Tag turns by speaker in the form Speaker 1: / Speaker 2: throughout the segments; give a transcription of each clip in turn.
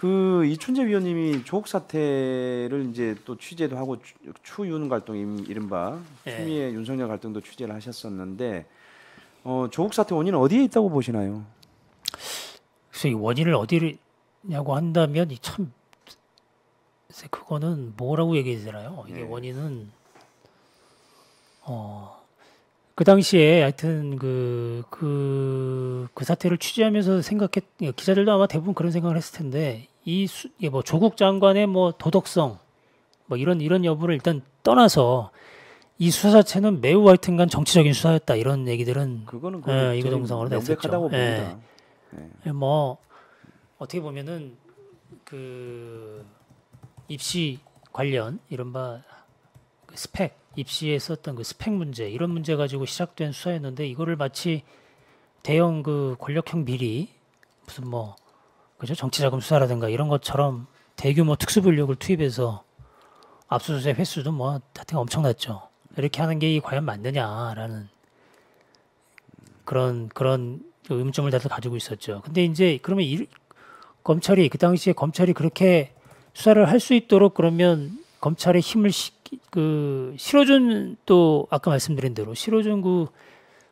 Speaker 1: 그 이춘재 위원님이 조국 사태를 이제 또 취재도 하고 추윤 갈등 이른바 추미애 윤석열 갈등도 취재를 하셨었는데 조국 사태 원인은 어디에 있다고 보시나요?
Speaker 2: 그래서 이 원인을 어디냐고 한다면 참 그거는 뭐라고 얘기해야 되나요? 이게 원인은 그 당시에 하여튼 그 사태를 취재하면서 기자들도 아마 대부분 그런 생각을 했을 텐데 이게 뭐 조국 장관의 뭐 도덕성 뭐 이런 여부를 일단 떠나서 이 수사 자체는 매우 하여튼간 정치적인 수사였다 이런 얘기들은
Speaker 1: 그거는
Speaker 2: 이구동성으로
Speaker 1: 명백하다고 봅니다.
Speaker 2: 뭐 어떻게 보면은 그 입시 관련 이른바 그 스펙 입시에 썼던 그 스펙 문제 이런 문제 가지고 시작된 수사였는데 이거를 마치 대형 그 권력형 비리 무슨 뭐 그죠 정치자금 수사라든가 이런 것처럼 대규모 특수부 인력을 투입해서 압수수색 횟수도 뭐 하여튼 엄청났죠. 이렇게 하는 게 과연 맞느냐라는 그런 의문점을 다들 가지고 있었죠. 근데 이제 그러면 검찰이 그 당시에 검찰이 그렇게 수사를 할 수 있도록 그러면 검찰의 힘을 실어준 또 아까 말씀드린 대로 실어준 그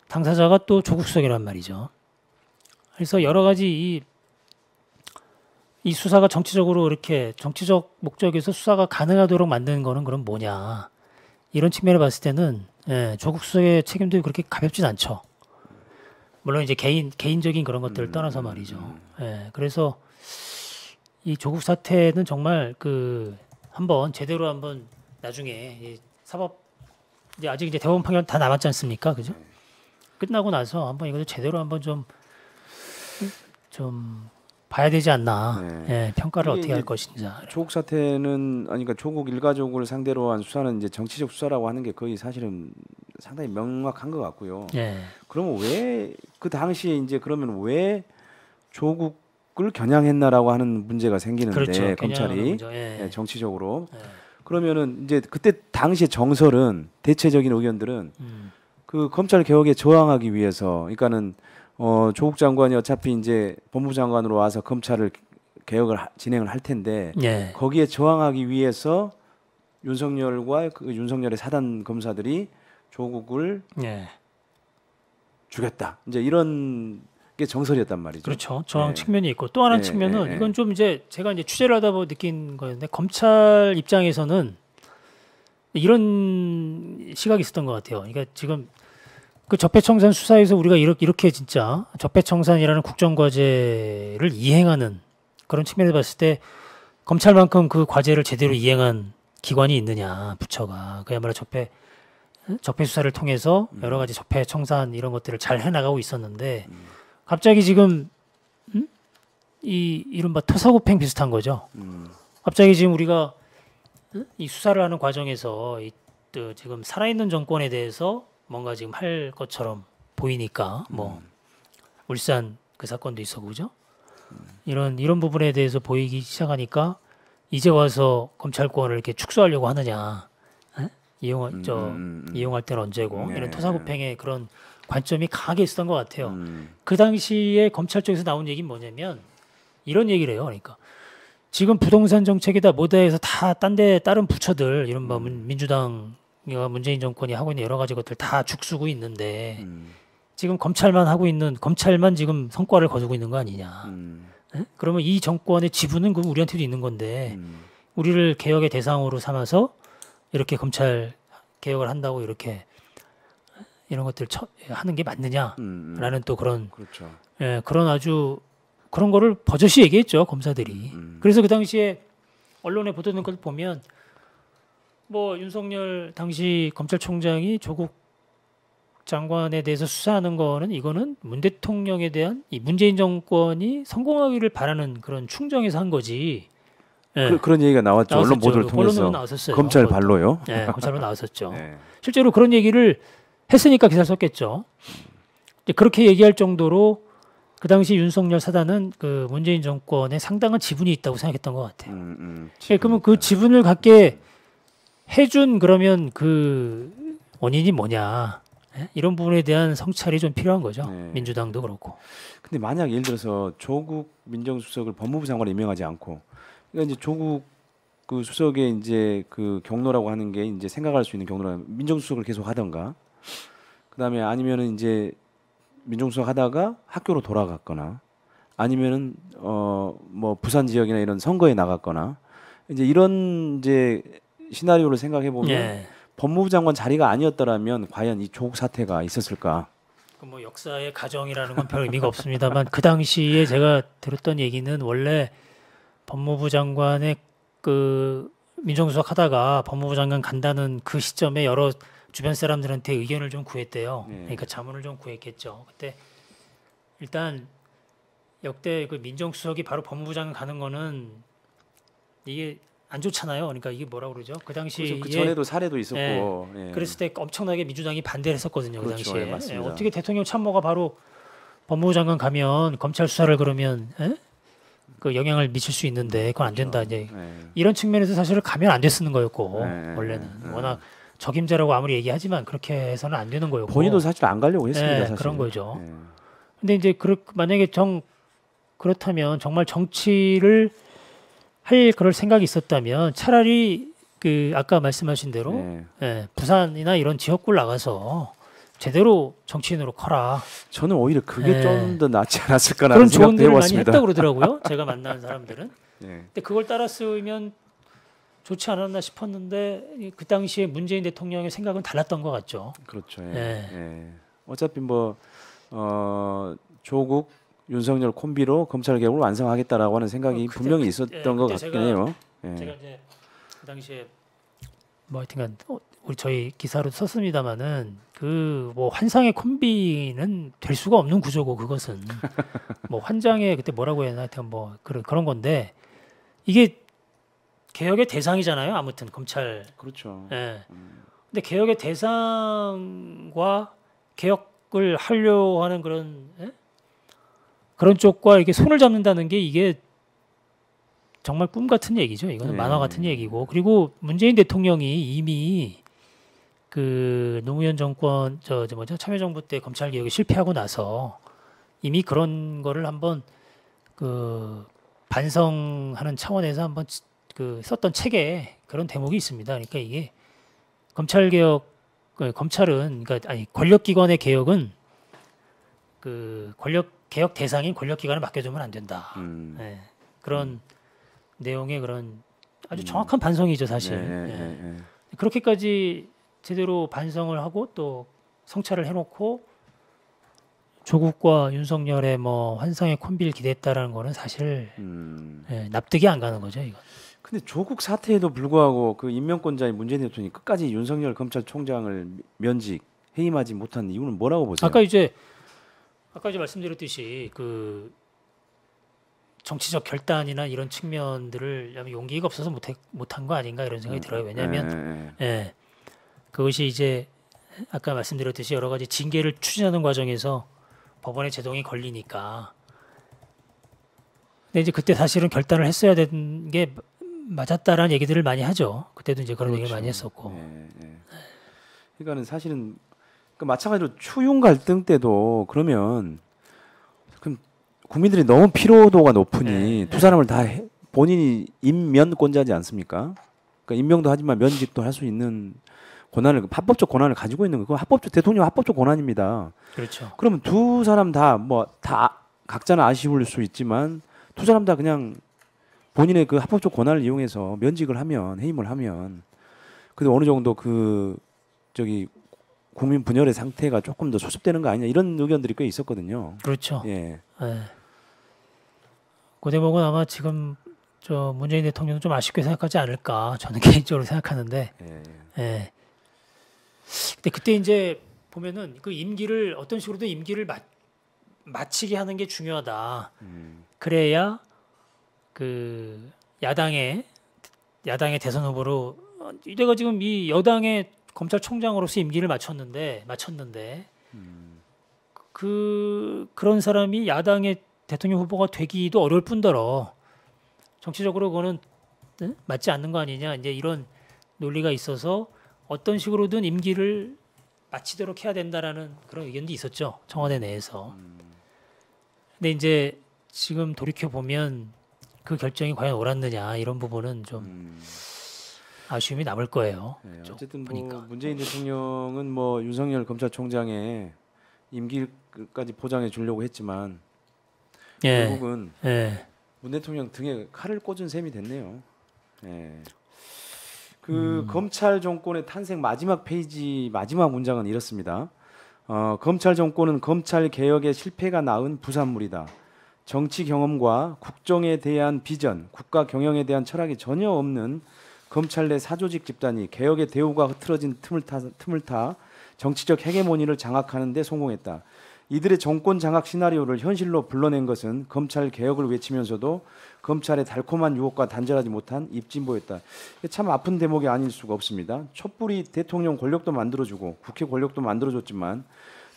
Speaker 2: 당사자가 또 조국 수석이란 말이죠. 그래서 여러 가지 이 수사가 정치적으로 이렇게 정치적 목적에서 수사가 가능하도록 만드는 거는 그럼 뭐냐 이런 측면을 봤을 때는 조국 수석의 책임도 그렇게 가볍진 않죠. 물론 이제 개인적인 그런 것들을 떠나서 말이죠. 그래서 이 조국 사태는 정말 한번 제대로 한번 나중에 사법 이제 아직 이제 대법원 판결 다 남았지 않습니까, 그죠? 끝나고 나서 한번 이것도 제대로 한번 좀 봐야 되지 않나. 평가를 어떻게 할 것인지.
Speaker 1: 조국 사태는 그러니까 조국 일가족을 상대로 한 수사는 이제 정치적 수사라고 하는 게 거의 사실은 상당히 명확한 것 같고요. 그러면 왜 그 당시에 이제 그러면 왜 조국을 겨냥했나라고 하는 문제가 생기는데
Speaker 2: 그렇죠.
Speaker 1: 검찰이 정치적으로 그러면은 이제 그때 당시에 정설은 대체적인 의견들은 그 검찰 개혁에 저항하기 위해서 그러니까는 조국 장관이 어차피 이제 법무부 장관으로 와서 검찰을 개혁을 진행을 할 텐데 거기에 저항하기 위해서 윤석열과 그 윤석열의 사단 검사들이 조국을 죽였다. 이제 이런 게 정설이었단 말이죠.
Speaker 2: 그렇죠. 저항 측면이 있고 또 하나 측면은 이건 좀 이제 제가 이제 취재를 하다 보고 느낀 거였는데 검찰 입장에서는 이런 시각이 있었던 것 같아요. 그러니까 지금 그 적폐청산 수사에서 우리가 이렇게 진짜 적폐청산이라는 국정과제를 이행하는 그런 측면에서 봤을 때 검찰만큼 그 과제를 제대로 이행한 기관이 있느냐 부처가 그야말로 적폐 수사를 통해서 여러 가지 적폐청산 이런 것들을 잘 해나가고 있었는데 갑자기 지금 이 이른바 토사구팽 비슷한 거죠. 갑자기 지금 우리가 이 수사를 하는 과정에서 지금 살아있는 정권에 대해서 뭔가 지금 할 것처럼 보이니까 뭐 울산 그 사건도 있었고 그죠? 이런 부분에 대해서 보이기 시작하니까 이제 와서 검찰권을 이렇게 축소하려고 하느냐? 이용할 때는 언제고 이런 토사구팽의 그런 관점이 강하게 있었던 것 같아요. 그 당시에 검찰 쪽에서 나온 얘기는 뭐냐면 이런 얘기를 해요. 그러니까 지금 부동산 정책이다 뭐다 해서 다 다른 부처들 이른바 민주당 문재인 정권이 하고 있는 여러 가지 것들 다 죽쓰고 있는데 지금 검찰만 지금 성과를 거두고 있는 거 아니냐. 그러면 이 정권의 지분은 그럼 우리한테도 있는 건데 우리를 개혁의 대상으로 삼아서 이렇게 검찰 개혁을 한다고 이렇게 이런 것들 하는 게 맞느냐라는 또 그런
Speaker 1: 그렇죠.
Speaker 2: 그런 거를 버젓이 얘기했죠 검사들이. 그래서 그 당시에 언론에 보도된 걸 보면 뭐 윤석열 당시 검찰총장이 조국 장관에 대해서 수사하는 거는 이거는 문 대통령에 대한 이 문재인 정권이 성공하기를 바라는 그런 충정에서 한 거지.
Speaker 1: 그런 얘기가 나왔죠.
Speaker 2: 나왔었죠.
Speaker 1: 언론 보도를 통해서.
Speaker 2: 나왔었어요.
Speaker 1: 검찰 발로요.
Speaker 2: 검찰로 나왔었죠. 실제로 그런 얘기를 했으니까 기사를 썼겠죠. 그렇게 얘기할 정도로 그 당시 윤석열 사단은 그 문재인 정권에 상당한 지분이 있다고 생각했던 것 같아요. 그러면 그 지분을 갖게 해준 그러면 그 원인이 뭐냐? 예? 이런 부분에 대한 성찰이 좀 필요한 거죠.
Speaker 1: 네.
Speaker 2: 민주당도 그렇고.
Speaker 1: 근데 만약 예를 들어서 조국 민정수석을 법무부 장관으로 임명하지 않고, 그러니까 이제 조국 그 수석의 이제 그 경로라고 하는 게 이제 생각할 수 있는 경로라 민정수석을 계속 하던가, 그다음에 아니면은 이제 민정수석 하다가 학교로 돌아갔거나, 아니면은 뭐 부산 지역이나 이런 선거에 나갔거나, 이제 이런 이제 시나리오를 생각해 보면
Speaker 2: 예.
Speaker 1: 법무부 장관 자리가 아니었더라면 과연 이 조국 사태가 있었을까?
Speaker 2: 뭐 역사의 가정이라는 건 별 의미가 없습니다만 그 당시에 제가 들었던 얘기는 원래 법무부 장관의 그 민정수석 하다가 법무부 장관 간다는 그 시점에 여러 주변 사람들한테 의견을 좀 구했대요.
Speaker 1: 네.
Speaker 2: 그러니까 자문을 좀 구했겠죠. 그때 일단 역대 그 민정수석이 바로 법무부 장관 가는 거는 이게 안 좋잖아요. 그러니까 이게 뭐라 그러죠? 그 당시에
Speaker 1: 그 전에도 사례도 있었고, 예.
Speaker 2: 그랬을 때 엄청나게 민주당이 반대를 했었거든요.
Speaker 1: 그렇죠.
Speaker 2: 그 당시에.
Speaker 1: 예, 맞습니다.
Speaker 2: 어떻게 대통령 참모가 바로 법무부 장관 가면 검찰 수사를 그러면 그 영향을 미칠 수 있는데 그건 안 된다. 이제
Speaker 1: 예.
Speaker 2: 이런 측면에서 사실은 가면 안 됐는 거였고
Speaker 1: 네,
Speaker 2: 원래는
Speaker 1: 네.
Speaker 2: 워낙 적임자라고 아무리 얘기하지만 그렇게 해서는 안 되는 거였고
Speaker 1: 본인도 사실 안 가려고 했습니다.
Speaker 2: 네,
Speaker 1: 사실.
Speaker 2: 그런 거죠.
Speaker 1: 예.
Speaker 2: 근데 이제 만약에 그렇다면 정말 정치를 할 그럴 생각이 있었다면 차라리 그 아까 말씀하신 대로
Speaker 1: 예.
Speaker 2: 부산이나 이런 지역구를 나가서 제대로 정치인으로 커라.
Speaker 1: 저는 오히려 그게
Speaker 2: 예.
Speaker 1: 좀 더 낫지 않았을까라는
Speaker 2: 그런
Speaker 1: 생각도
Speaker 2: 조언들을 많이
Speaker 1: 해봤습니다.
Speaker 2: 했다고 그러더라고요. 제가 만난 사람들은.
Speaker 1: 예.
Speaker 2: 근데 그걸 따랐으면 좋지 않았나 싶었는데 그 당시에 문재인 대통령의 생각은 달랐던 것 같죠.
Speaker 1: 그렇죠. 예.
Speaker 2: 예.
Speaker 1: 예. 어차피 뭐 조국 윤석열 콤비로 검찰 개혁을 완성하겠다라고 하는 생각이
Speaker 2: 그때,
Speaker 1: 분명히 있었던 것
Speaker 2: 그때
Speaker 1: 같긴 해요. 예.
Speaker 2: 제가 이제 그 당시에 뭐 하여튼간 우리 저희 기사로 썼습니다마는 그 뭐 환상의 콤비는 될 수가 없는 구조고 그것은 뭐 환장의 그때 뭐라고 해야 하나 하여튼 뭐 그런 건데 이게 개혁의 대상이잖아요. 아무튼 검찰.
Speaker 1: 그렇죠.
Speaker 2: 예. 근데 개혁의 대상과 개혁을 하려 하는 그런 쪽과 이게 손을 잡는다는 게 이게 정말 꿈 같은 얘기죠. 이거는
Speaker 1: 네.
Speaker 2: 만화 같은 얘기고 그리고 문재인 대통령이 이미 그 노무현 정권 뭐죠 참여정부 때 검찰 개혁이 실패하고 나서 이미 그런 거를 한번 그 반성하는 차원에서 한번 그 썼던 책에 그런 대목이 있습니다. 그러니까 이게 검찰 개혁 검찰은 그러니까 아니 권력기관의 개혁은 그 권력 개혁 대상인 권력기관을 맡겨주면 안 된다. 예. 그런 내용의 그런 아주 정확한 반성이죠 사실.
Speaker 1: 예.
Speaker 2: 그렇게까지 제대로 반성을 하고 또 성찰을 해놓고 조국과 윤석열의 뭐 환상의 콤비를 기대했다라는 거는 사실 납득이 안 가는 거죠 이거.
Speaker 1: 근데 조국 사태에도 불구하고 그 임명권자인 문재인 대통령이 끝까지 윤석열 검찰총장을 면직 해임하지 못한 이유는 뭐라고 보세요?
Speaker 2: 아까 이제 말씀드렸듯이 그 정치적 결단이나 이런 측면들을 용기가 없어서 못한 거 아닌가 이런 생각이 들어요. 왜냐하면 그것이 이제 아까 말씀드렸듯이 여러 가지 징계를 추진하는 과정에서 법원의 제동이 걸리니까. 근데 이제 그때 사실은 결단을 했어야 되는 게 맞았다라는 얘기들을 많이 하죠. 그때도 이제 그런 얘기를 많이 했었고.
Speaker 1: 그러니까는 사실은 그 마찬가지로 추윤 갈등 때도 그러면 국민들이 너무 피로도가 높으니 두 사람을 다 본인이 임면권자지 않습니까? 그러니까 임명도 하지만 면직도 할 수 있는 권한을 합법적 권한을 가지고 있는 거. 합법적 대통령 합법적 권한입니다.
Speaker 2: 그렇죠.
Speaker 1: 그러면 두 사람 다 각자는 아쉬울 수 있지만 두 사람 다 그냥 본인의 그 합법적 권한을 이용해서 면직을 하면 해임을 하면 근데 어느 정도 그 국민 분열의 상태가 조금 더 수습되는 거 아니냐 이런 의견들이 꽤 있었거든요.
Speaker 2: 그렇죠.
Speaker 1: 예.
Speaker 2: 그 대목은 아마 지금 저 문재인 대통령도 좀 아쉽게 생각하지 않을까 저는 개인적으로 생각하는데. 예. 근데 그때 이제 보면은 그 임기를 어떤 식으로든 임기를 마치게 하는 게 중요하다. 그래야 그 야당의 대선 후보로 내가 지금 이 여당의 검찰총장으로서 임기를 마쳤는데 그런 사람이 야당의 대통령 후보가 되기도 어려울 뿐더러 정치적으로 그거는 맞지 않는 거 아니냐 이제 이런 논리가 있어서 어떤 식으로든 임기를 마치도록 해야 된다라는 그런 의견도 있었죠. 청와대 내에서. 근데 이제 지금 돌이켜 보면 그 결정이 과연 옳았느냐 이런 부분은 좀 아쉬움이 남을 거예요.
Speaker 1: 네,
Speaker 2: 좀
Speaker 1: 어쨌든
Speaker 2: 보니까.
Speaker 1: 뭐 문재인 대통령은 뭐 윤석열 검찰총장의 임기까지 보장해 주려고 했지만
Speaker 2: 예.
Speaker 1: 결국은
Speaker 2: 예.
Speaker 1: 문 대통령 등에 칼을 꽂은 셈이 됐네요. 예. 그 검찰 정권의 탄생 마지막 페이지 마지막 문장은 이렇습니다. 검찰 정권은 검찰 개혁의 실패가 낳은 부산물이다. 정치 경험과 국정에 대한 비전, 국가 경영에 대한 철학이 전혀 없는 검찰 내 사조직 집단이 개혁의 대우가 흐트러진 틈을 타 정치적 헤게모니를 장악하는 데 성공했다. 이들의 정권 장악 시나리오를 현실로 불러낸 것은 검찰 개혁을 외치면서도 검찰의 달콤한 유혹과 단절하지 못한 입진보였다. 참 아픈 대목이 아닐 수가 없습니다. 촛불이 대통령 권력도 만들어주고 국회 권력도 만들어줬지만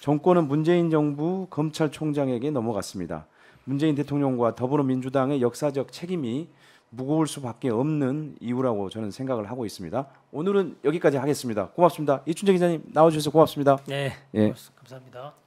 Speaker 1: 정권은 문재인 정부 검찰총장에게 넘어갔습니다. 문재인 대통령과 더불어민주당의 역사적 책임이 무거울 수밖에 없는 이유라고 저는 생각을 하고 있습니다. 오늘은 여기까지 하겠습니다. 고맙습니다. 이춘재 기자님 나와주셔서 고맙습니다.
Speaker 2: 네,
Speaker 1: 예.
Speaker 2: 감사합니다.